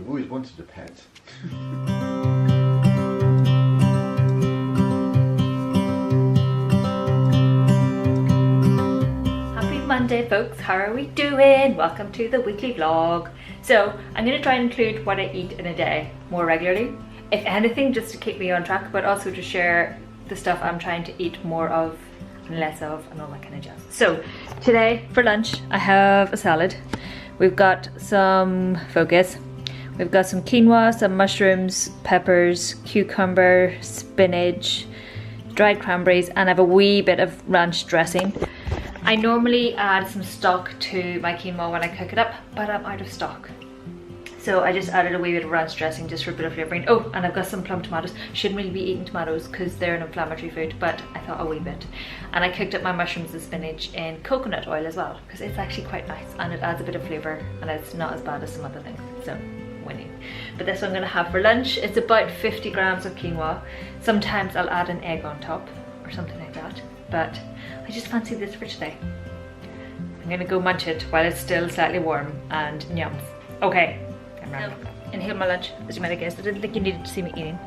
You've always wanted a pet. Happy Monday, folks. How are we doing? Welcome to the weekly vlog. So I'm going to try and include what I eat in a day more regularly. If anything, just to keep me on track, but also to share the stuff I'm trying to eat more of and less of and all that kind of jazz. So today for lunch I have a salad. We've got some focus. We've got some quinoa, some mushrooms, peppers, cucumber, spinach, dried cranberries, and I have a wee bit of ranch dressing. I normally add some stock to my quinoa when I cook it up, but I'm out of stock. So I just added a wee bit of ranch dressing just for a bit of flavouring. Oh, and I've got some plum tomatoes. Shouldn't really be eating tomatoes because they're an inflammatory food, but I thought a wee bit. And I cooked up my mushrooms and spinach in coconut oil as well, because it's actually quite nice and it adds a bit of flavour and it's not as bad as some other things. So, winning. But this one I'm going to have for lunch. It's about 50 grams of quinoa. Sometimes I'll add an egg on top or something like that. But I just fancy this for today. I'm going to go munch it while it's still slightly warm and yums. Okay. Inhale my lunch. As you might have guessed, I didn't think you needed to see me eating.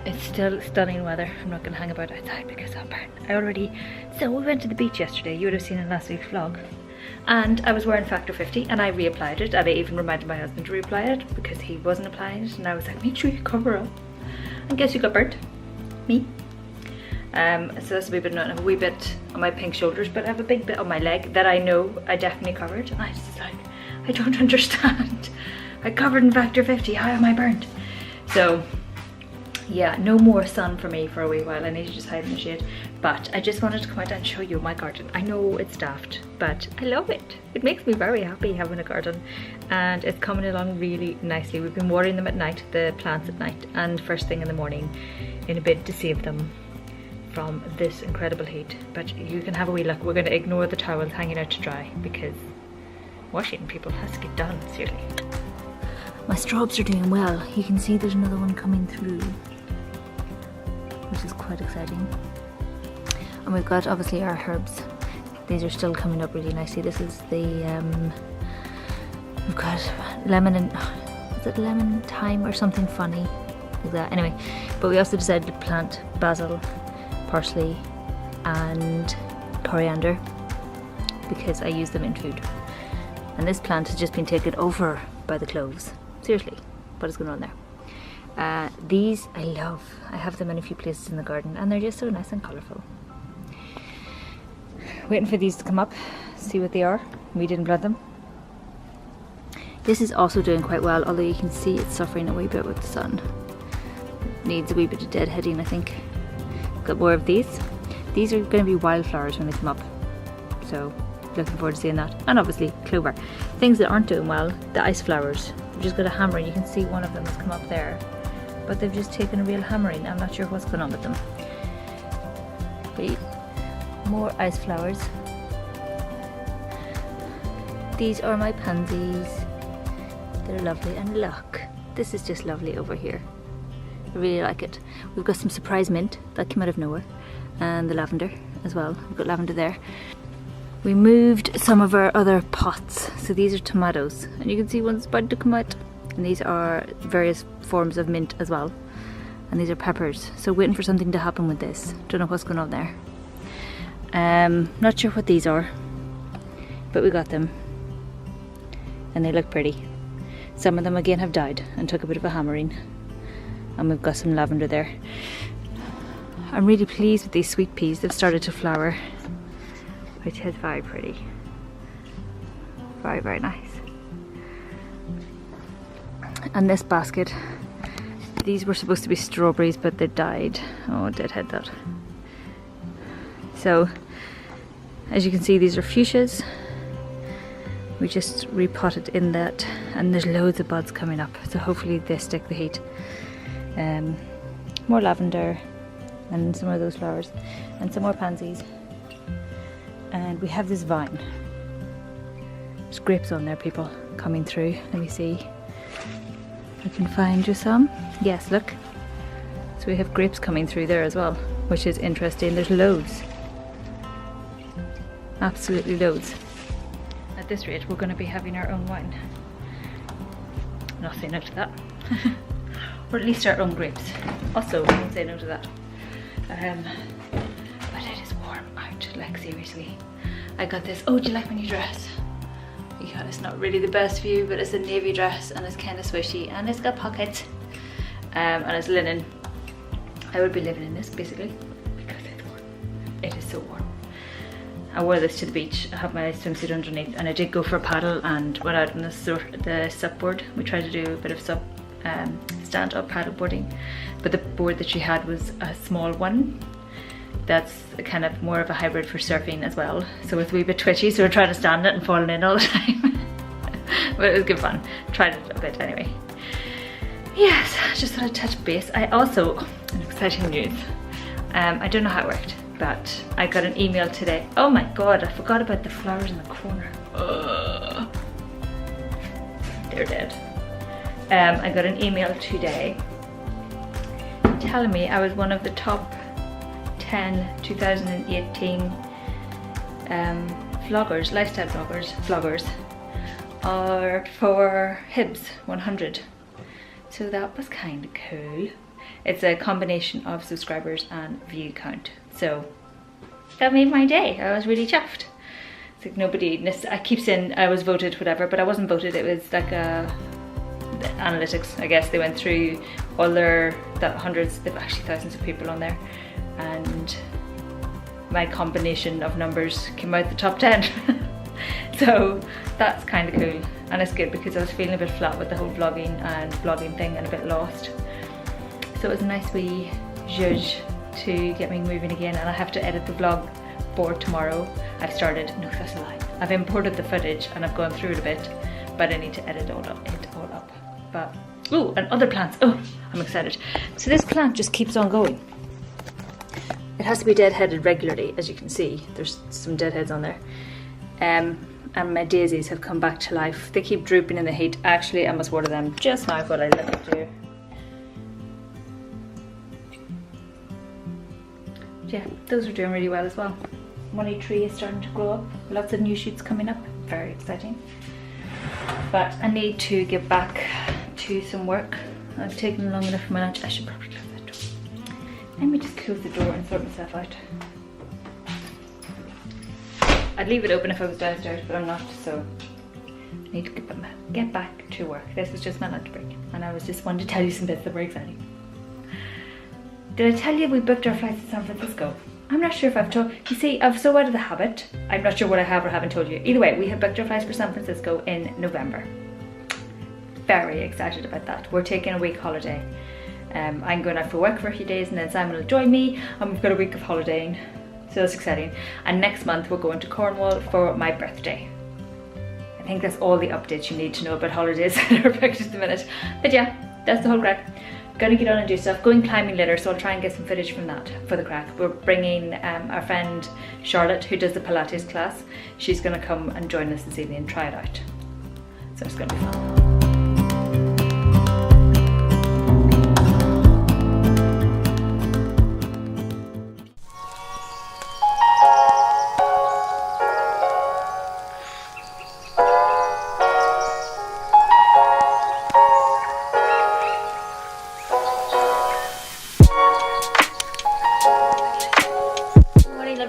It's still stunning weather. I'm not going to hang about outside because I'll burn. So we went to the beach yesterday. You would have seen in last week's vlog. And I was wearing Factor 50 and I reapplied it. And I even reminded my husband to reapply it because he wasn't applying it. And I was like, make sure you cover up. And guess who got burnt? Me. So that's a wee bit, I have a wee bit on my pink shoulders, but I have a big bit on my leg that I know I definitely covered. And I was just like, I don't understand. I covered in Factor 50, how am I burnt? So yeah, no more sun for me for a wee while. I need to just hide in the shade. But I just wanted to come out and show you my garden. I know it's daft, but I love it. It makes me very happy having a garden and it's coming along really nicely. We've been watering them at night, the plants at night and first thing in the morning in a bid to save them from this incredible heat. But you can have a wee look. We're going to ignore the towels hanging out to dry because washing people has to get done, seriously. My strawbs are doing well. You can see there's another one coming through, which is quite exciting. And we've got obviously our herbs. These are still coming up really nicely. This is the, we've got lemon and, is it lemon thyme or something funny like that? Anyway, but we also decided to plant basil, parsley and coriander because I use them in food. And this plant has just been taken over by the cloves. Seriously, what is going on there? These I love. I have them in a few places in the garden and they're just so nice and colourful. Waiting for these to come up, see what they are. We didn't plant them. This is also doing quite well, although you can see it's suffering a wee bit with the sun. Needs a wee bit of deadheading, I think. Got more of these. These are going to be wildflowers when they come up. So looking forward to seeing that. And obviously clover. Things that aren't doing well, the ice flowers. We've just got a hammer. You can see one of them has come up there, but they've just taken a real hammering. I'm not sure what's going on with them. But more ice flowers. These are my pansies. They're lovely, and look, this is just lovely over here. I really like it. We've got some surprise mint that came out of nowhere, and the lavender as well. We've got lavender there. We moved some of our other pots. So these are tomatoes and you can see one's about to come out. And these are various forms of mint as well. And these are peppers. So waiting for something to happen with this. Don't know what's going on there. Not sure what these are, but we got them. And they look pretty. Some of them again have died and took a bit of a hammering. And we've got some lavender there. I'm really pleased with these sweet peas. They've started to flower, which is very pretty. Very, very nice. And this basket, these were supposed to be strawberries, but they died. Oh, deadhead that. So, as you can see, these are fuchsias. We just repotted in that, and there's loads of buds coming up, so hopefully they stick the heat. More lavender, and some of those flowers, and some more pansies. And we have this vine. There's grapes on there, people, coming through. Let me see if I can find you some. Yes, look. So we have grapes coming through there as well, which is interesting. There's loads. Absolutely loads. At this rate, we're going to be having our own wine. not say no to that. Or at least our own grapes. Also, won't say no to that. But it is warm out, like seriously. I got this, oh, do you like my new dress? Yeah, it's not really the best view, but it's a navy dress and it's kind of swishy and it's got pockets and it's linen. I would be living in this basically because it's warm. It is so warm. I wore this to the beach. I have my swimsuit underneath and I did go for a paddle and went out on the sup board. We tried to do a bit of stand-up paddle boarding, but the board that she had was a small one. That's kind of more of a hybrid for surfing as well. So it's a wee bit twitchy, so we're trying to stand it and falling in all the time. But it was good fun. Tried it a bit anyway. Yes, just thought I'd touch base. I also, exciting news. I don't know how it worked, but I got an email today. Oh my god, I forgot about the flowers in the corner. They're dead. I got an email today telling me I was one of the top 10 2018 vloggers, lifestyle vloggers are for Hibs 100. So that was kind of cool. It's a combination of subscribers and view count. So that made my day. I was really chuffed. It's like nobody, I keep saying I was voted whatever, but I wasn't voted. It was like a analytics, I guess. They went through all their hundreds, they've actually thousands of people on there, and my combination of numbers came out the top 10. So that's kind of cool, and it's good because I was feeling a bit flat with the whole vlogging and blogging thing and a bit lost. So it was a nice wee zhuzh to get me moving again, and I have to edit the vlog board tomorrow. I've started, no that's a lie, I've imported the footage and I've gone through it a bit, but I need to edit it all up. But, oh, and other plants, oh, I'm excited. So this plant just keeps on going. It has to be deadheaded regularly, as you can see. There's some deadheads on there. And my daisies have come back to life. They keep drooping in the heat. Actually, I must water them just now, what I let them do. Yeah, those are doing really well as well. Money tree is starting to grow up. Lots of new shoots coming up. Very exciting. But I need to get back to some work. I've taken long enough for my lunch. I should probably close that door. Let me just close the door and sort myself out. I'd leave it open if I was downstairs, but I'm not, so I need to get back to work. This was just my lunch break, and I was just wanting to tell you some bits that were exciting. Did I tell you we booked our flights to San Francisco? I'm not sure if I've told you. See, I'm so out of the habit. I'm not sure what I have or haven't told you. Either way, we have booked our flights for San Francisco in November. Very excited about that. We're taking a week holiday. I'm going out for work for a few days, and then Simon will join me, and we've got a week of holidaying. So that's exciting. And next month we're going to Cornwall for my birthday. I think that's all the updates you need to know about holidays that are booked at the minute. But yeah, that's the whole crack. Gonna get on and do stuff. Going climbing later, so I'll try and get some footage from that for the crack. We're bringing our friend Charlotte, who does the Pilates class. She's gonna come and join us this evening and try it out. So it's gonna be fun.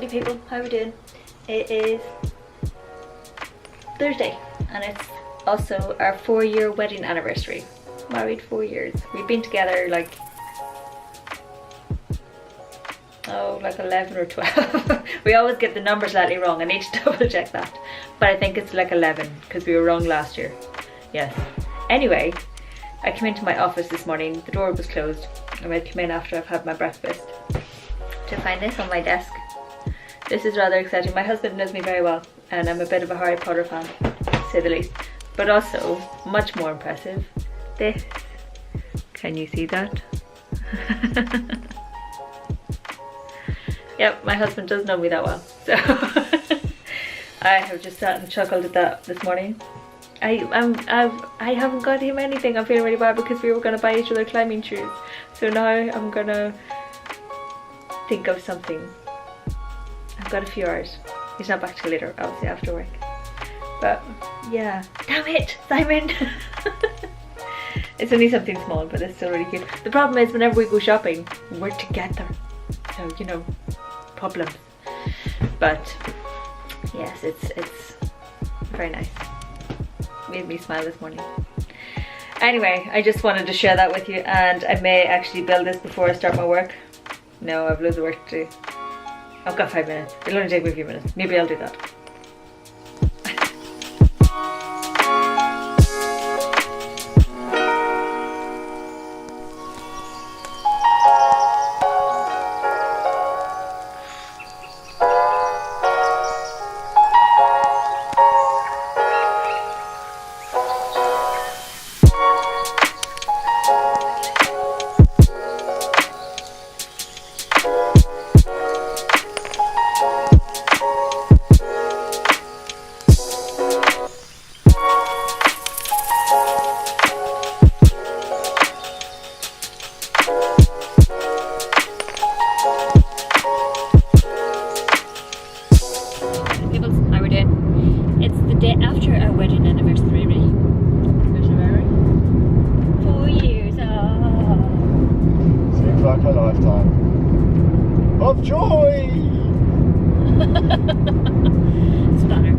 People, how are we doing? It is Thursday, and it's also our 4-year wedding anniversary. Married 4 years. We've been together like 11 or 12. We always get the number slightly wrong. I need to double check that, but I think it's like 11 because we were wrong last year. Yes. Anyway, I came into my office this morning. The door was closed, and I came in after I've had my breakfast to find this on my desk. This is rather exciting. My husband knows me very well, and I'm a bit of a Harry Potter fan, to say the least. But also, much more impressive, this. Can you see that? Yep, my husband does know me that well. So I have just sat and chuckled at that this morning. I haven't got him anything. I'm feeling really bad because we were going to buy each other climbing shoes. So now I'm going to think of something. I've got a few hours. He's not back till later, obviously after work. But yeah, damn it, Simon. It's only something small, but it's still really cute. The problem is whenever we go shopping, we're together. So, you know, problems. But yes, it's very nice. Made me smile this morning. Anyway, I just wanted to share that with you, and I may actually build this before I start my work. No, I've loads of work to do. I've got 5 minutes. It'll only take me a few minutes. Maybe I'll do that. After our wedding anniversary, 4 years. Oh. Seems like a lifetime of joy. Stunner.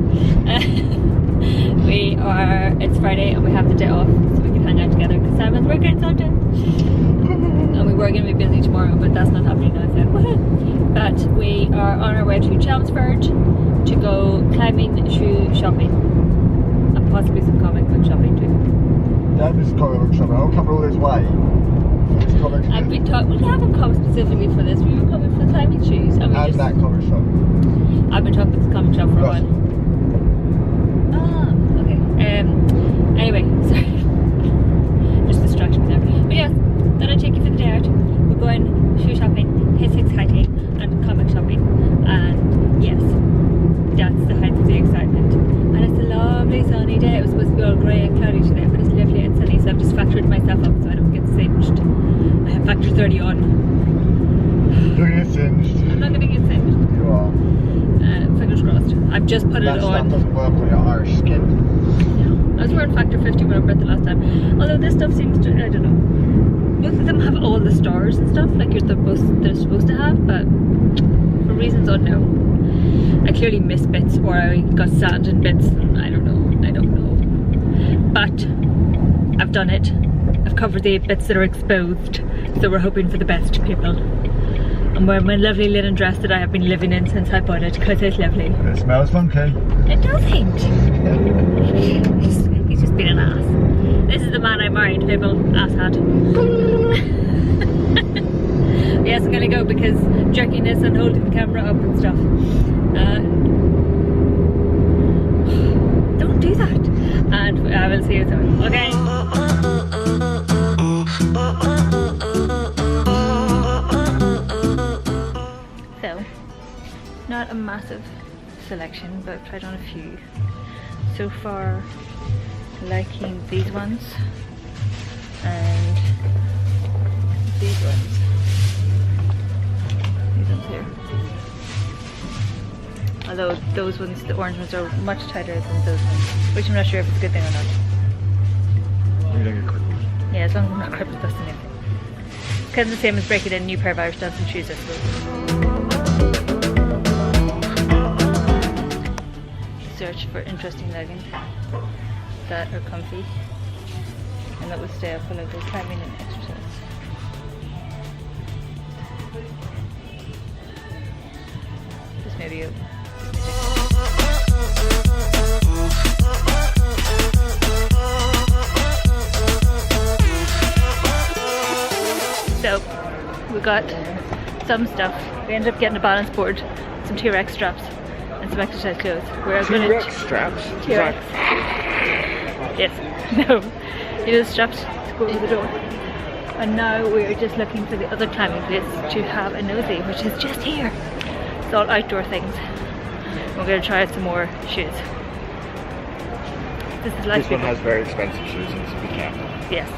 It's Friday and we have the day off, so we can hang out together because Simon's working Sunday. And we were going to be busy tomorrow, but that's not happening now, so. But we are on our way to Chelmsford to go climbing, shoe shopping, and possibly some comic book shopping too. Dad is comic book shopping. I'll come all this way. I've been talking. We haven't come specifically for this. We were coming for climbing shoes, and that comic shop. I've been talking about the comic shop for a while. Ah, okay. Anyway, sorry. Just distraction there. But yes, then I take you for the day out. We're going shoe shopping, hiking, and comic shopping. And yes, that's the height of the excitement. And it's a lovely sunny day. It was supposed to be all grey and cloudy today, but it's lovely and sunny, so I've just factored myself up so I don't get singed. I have factor 30 on. You're gonna get singed. I'm not gonna get singed. You are. Fingers crossed. I've just put it on. That stuff doesn't work on your Irish skin. I was wearing factor 50 when I bred the last time. Although this stuff seems to, I don't know. Most of them have all the stars and stuff like they're supposed to have, but for reasons unknown. I clearly missed bits, or I got sand in bits. I don't know. But I've done it. I've covered the bits that are exposed, so we're hoping for the best, people. I'm wearing my lovely linen dress that I have been living in since I bought it, because it's lovely. It smells funky. It doesn't. He's just been an ass. This is the man I married, people. Asshat. Yes, I'm gonna go because jerkiness and holding the camera up and stuff. Don't do that. And I will see you soon. Okay. So, not a massive selection, but I've tried on a few. So far, liking these ones and these ones. These ones here. Although those ones, the orange ones, are much tighter than those ones, which I'm not sure if it's a good thing or not. You don't get crippled. Yeah, as long as I'm not crippled, that's the main thing. It's kind of the same as breaking a new pair of Irish dancing shoes, I suppose. Search for interesting leggings that are comfy and that will stay up while I go climbing and exercise. This may be a So we got some stuff. We ended up getting a balance board, some T-Rex straps, and some exercise clothes. We're T-Rex straps? T-Rex. Yes. No. You know the straps to go over the door. And now we're just looking for the other climbing place to have a nosy, which is just here. It's all outdoor things. We're going to try out some more shoes. This one has very expensive shoes, so be careful. Yes.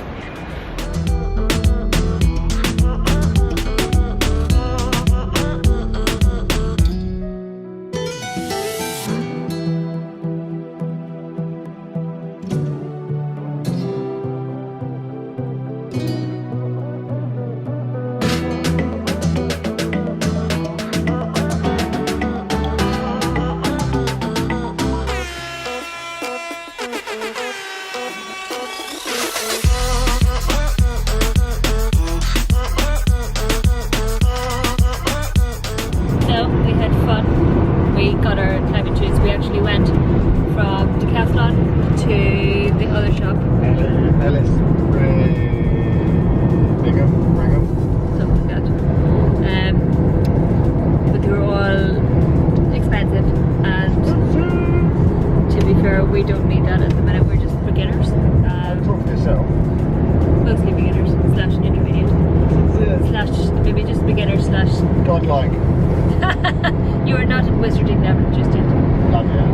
shop. Ellis. Bingham. Something like that. But they were all expensive, and to be fair, we don't need that at the minute. We're just beginners. Talk for yourself. Mostly beginners slash intermediate slash maybe just beginners slash. Godlike. You are not at wizarding level just yet. Love you.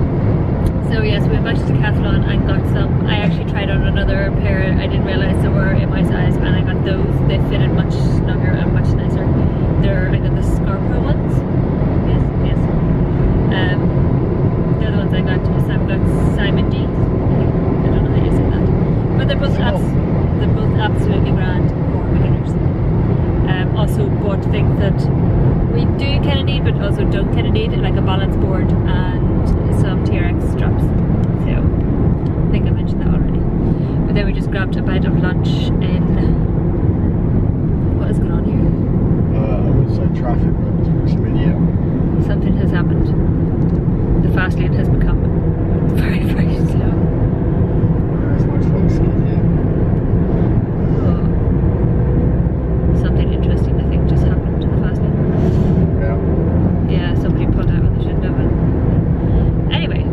So yes, we went back to Decathlon and got some. I actually tried on another pair. I didn't realise they were in my size, and I got those. They fitted much snugger and much nicer. I got the Scarpa ones. Yes. They're the ones I got. Sam got Simon D. I don't know how you say that, but they're both absolutely grand for beginners. Also bought things that we do kind of need, but also don't kind of need, like a balance board and some TRX straps. So I think I mentioned that already. But then we just grabbed a bite of lunch in. What is going on here? I would say traffic, but it's Mania. Something has happened. The fast lane has become very, very slow. There's much fun skiing here. Oh. Something interesting, I think, just happened to the fast lane. Yeah, somebody pulled out when they shouldn't have. Anyway.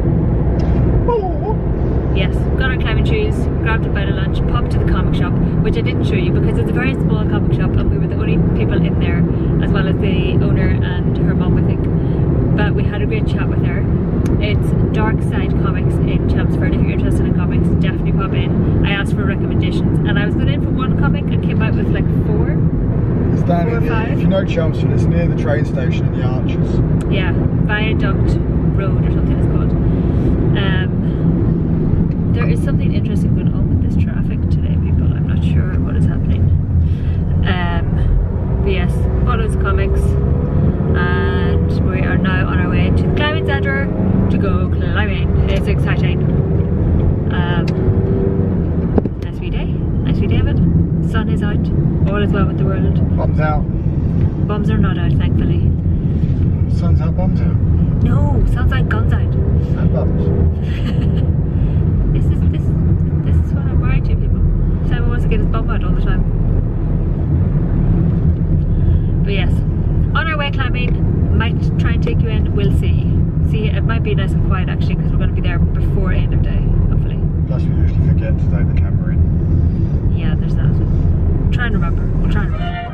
Yes, got our climbing shoes, grabbed a bite of lunch, popped to the comic shop, which I didn't show you because it's a very small comic shop and we were the only people in there, as well as the owner and her mum, I think. But we had a great chat with her. It's Dark Side Comics in Chelmsford. If you're interested in comics, definitely pop in. I asked for recommendations and I was going in for one comic and came out with like 4. It's down 4 or 5. if you know Chelmsford, it's near the train station in the Arches. Yeah, Viaduct Road or something it's called. There is something interesting going on with this traffic today, people. I'm not sure what is happening. But yes, follows comics, and we are now on our way to the climbing centre to go climbing. It's exciting. Nice wee day of it. Sun is out. All is well with the world. Bums out. Bums are not out, thankfully. Sun's out, bums out. No, sounds like guns out. And bums. This is what I'm married to, people. Simon wants to get his bum out all the time. But yes, on our way climbing, might try and take you in, we'll see. See, it might be nice and quiet actually because we're going to be there before end of day, hopefully. Plus we usually forget to take the camera in. Yeah, there's that. Try and remember. We'll try and remember.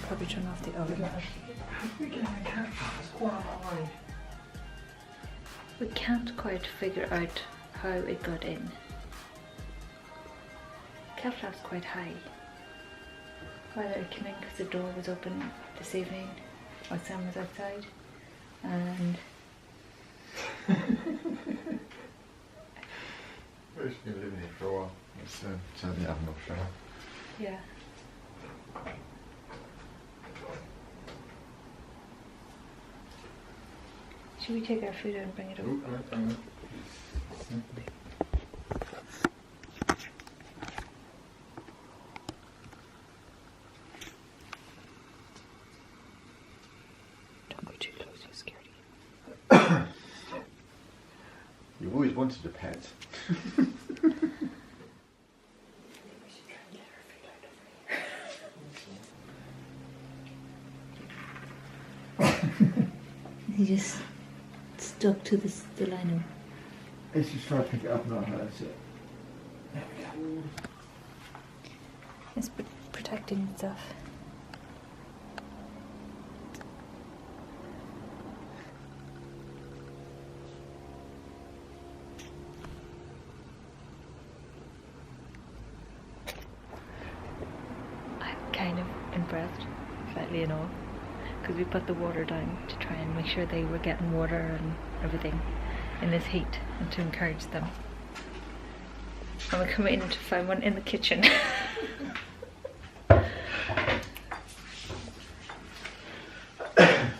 Probably turn off the oven. We can't quite figure out how it got in. Cat flap's quite high. Whether it came in because the door was open this evening while Sam was outside. And We're just going to live in here for a while. Let's certainly have enough shower. yeah. Should we take our food out and bring it over? Ooh, right, hang on. Don't go too close, you're scared. You've always wanted a pet. He just stuck to the lino. Let's just try to pick it up, not hurt it. There we go. It's protecting itself. I'm kind of impressed, slightly annoyed, because we put the water down to try and make sure they were getting water and everything in this heat and to encourage them. And we come in to find one in the kitchen.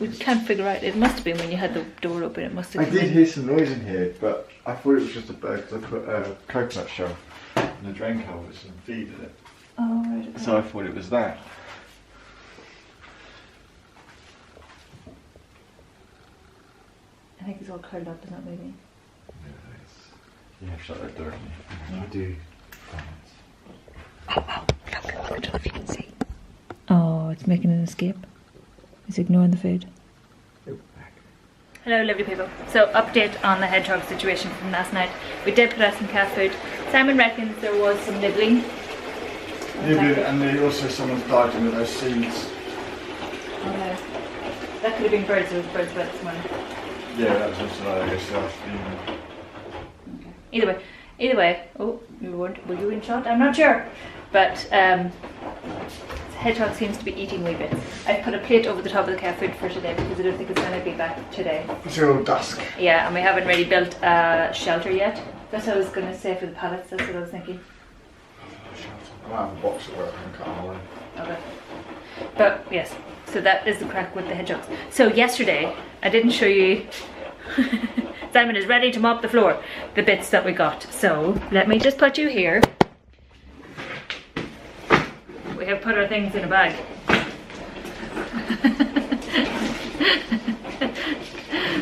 We can't figure out, it must have been when you had the door open, it must have I come did in. hear some noise in here, but I thought it was just a bird because I put a coconut shell in the drain culverts and feed in it. Oh, right. Okay. So I thought it was that. I think it's all curled up, isn't it, maybe? You have shut that door, haven't you? Yeah. I do. Oh, look, I don't know if you can see. Oh, it's making an escape. It's ignoring the food. Hello lovely people. So update on the hedgehog situation from last night. We did put out some cat food. Simon reckons there was some nibbling. And then also someone's dived into those seeds. Oh no. That could have been birds, there was birds about this morning. Yeah, that was also I guess afternoon. Okay. Either way, oh, were you in shot? I'm not sure. But hedgehog seems to be eating wee bits. I've put a plate over the top of the cat food for today because I don't think it's going to be back today. Until dusk. Yeah, and we haven't really built a shelter yet. That's what I was going to say for the pallets, that's what I was thinking. I might have a box at work and cut them away. Okay. But yes, so that is the crack with the hedgehogs. So yesterday, I didn't show you... Simon is ready to mop the floor, the bits that we got. So let me just put you here. We have put our things in a bag.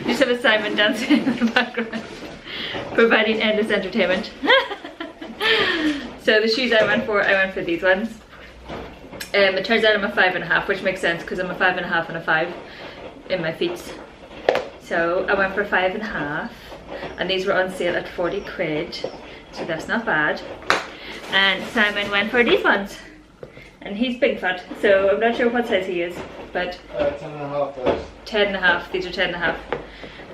You should have Simon dancing in the background, providing endless entertainment. So the shoes I went for these ones. It turns out I'm a 5.5, which makes sense because I'm a 5.5 and a 5 in my feet. So I went for 5.5, and these were on sale at 40 quid, so that's not bad. And Simon went for these ones, and he's big fat, so I'm not sure what size he is, but 10.5 those. 10.5, these are 10.5.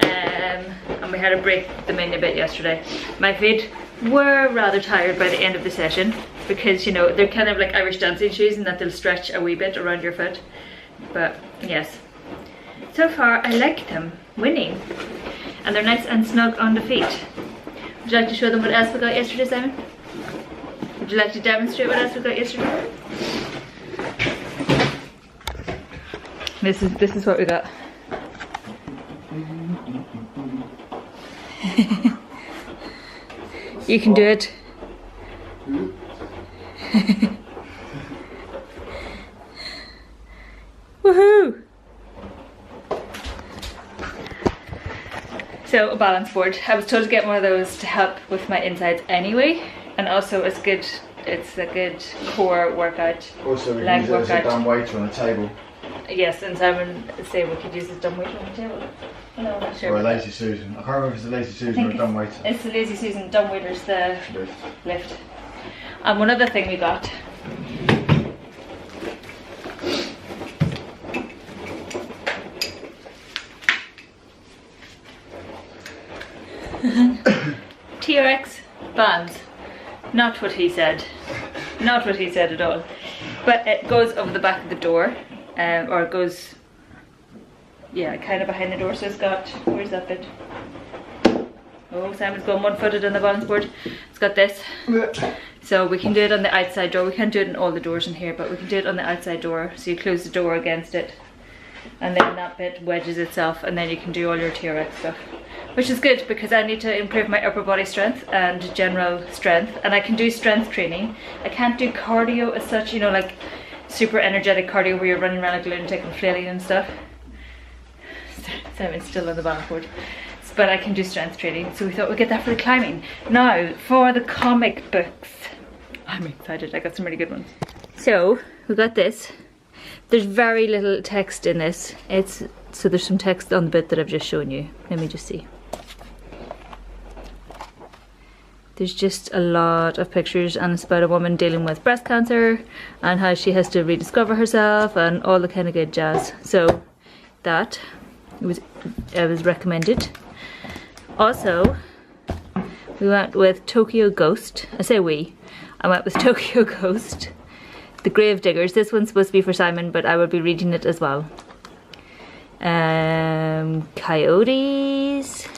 And we had to break them in a bit yesterday. My feet were rather tired by the end of the session because, you know, they're kind of like Irish dancing shoes in that they'll stretch a wee bit around your foot. But yes, so far I like them winning, and they're nice and snug on the feet. Would you like to show them what else we got yesterday, Simon? Would you like to demonstrate what else we got yesterday? This is what we got. You can do it. Woohoo! So a balance board. I was told to get one of those to help with my insides anyway, and also it's good. It's a good core workout. Also, we leg can use it as a workout. dumb weight on a table. Yes, and Simon said we could use this dumb weight on the table. No, I'm not sure. Or a about lazy Susan. I can't remember if it's a lazy I Susan think or a dumb waiter. it's the Lazy Susan dumb waiter's the Lift. lift. And one other thing we got. TRX bands. Not what he said. Not what he said at all. But it goes over the back of the door, or it goes yeah, kind of behind the door. So it's got, where's that bit? Oh, Simon's going one-footed on the balance board. It's got this. So we can do it on the outside door. We can't do it in all the doors in here, but we can do it on the outside door. So you close the door against it, and then that bit wedges itself, and then you can do all your TRX stuff. Which is good because I need to improve my upper body strength and general strength, and I can do strength training. I can't do cardio as such, you know, like super energetic cardio where you're running around like a lunatic and flailing and stuff. Simon's still on the balance board. But I can do strength training, so we thought we'd get that for the climbing. Now, for the comic books. I'm excited, I got some really good ones. So, we got this. There's very little text in this. So there's some text on the bit that I've just shown you. Let me just see. There's just a lot of pictures, and it's about a woman dealing with breast cancer and how she has to rediscover herself and all the kind of good jazz. So that was recommended. Also, we went with Tokyo Ghost. I say we. I went with Tokyo Ghost. The Grave Diggers. This one's supposed to be for Simon, but I will be reading it as well. Coyotes.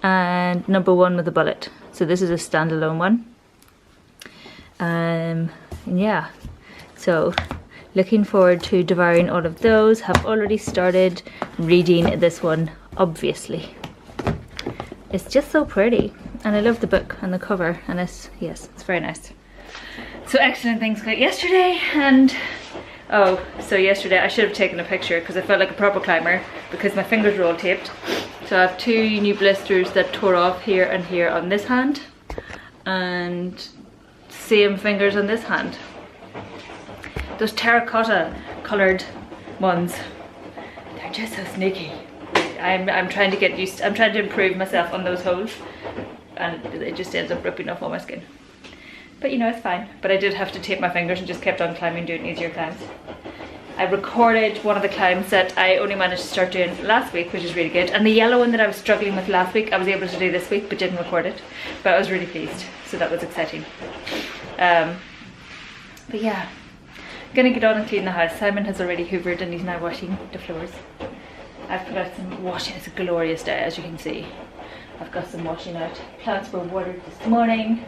And Number One with a Bullet. So this is a standalone one. Yeah. So looking forward to devouring all of those. Have already started reading this one, obviously. It's just so pretty, and I love the book and the cover, and it's very nice. So excellent things got yesterday, and so yesterday I should have taken a picture because I felt like a proper climber because my fingers were all taped. So I have 2 new blisters that tore off here and here on this hand, and same fingers on this hand. Those terracotta coloured ones, they're just so sneaky. I'm trying to get used, I'm trying to improve myself on those holes, and it just ends up ripping off all my skin. But you know, it's fine. But I did have to tape my fingers and just kept on climbing, doing easier climbs. I recorded one of the climbs that I only managed to start doing last week, which is really good. And the yellow one that I was struggling with last week, I was able to do this week, but didn't record it. But I was really pleased, so that was exciting. But yeah, I'm gonna get on and clean the house. Simon has already hoovered and he's now washing the floors. I've put out some washing. It's a glorious day, as you can see. I've got some washing out. Plants were watered this morning.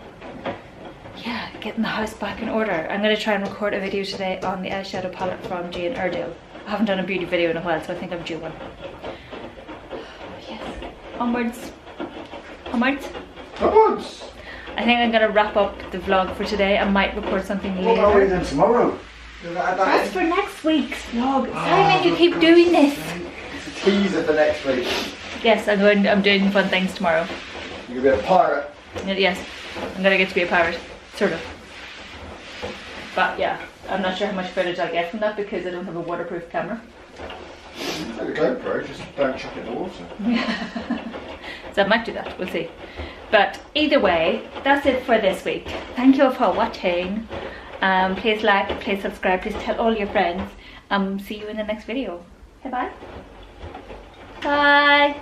Yeah, getting the house back in order. I'm going to try and record a video today on the eyeshadow palette from Jane Iredale. I haven't done a beauty video in a while, so I think I'm due one. Yes. Onwards. Onwards. Onwards. I think I'm going to wrap up the vlog for today. I might record something later. What are we doing tomorrow? That's for next week's vlog. Simon, you keep doing this. Teaser for next week. Yes, I'm doing fun things tomorrow. You're gonna be a pirate. Yes, I'm gonna get to be a pirate, sort of. But yeah, I'm not sure how much footage I'll get from that because I don't have a waterproof camera. Take the GoPro, just don't chuck it in the water. So I might do that, we'll see. But either way, that's it for this week. Thank you all for watching. Please like, please subscribe, please tell all your friends. See you in the next video. Bye bye. Bye.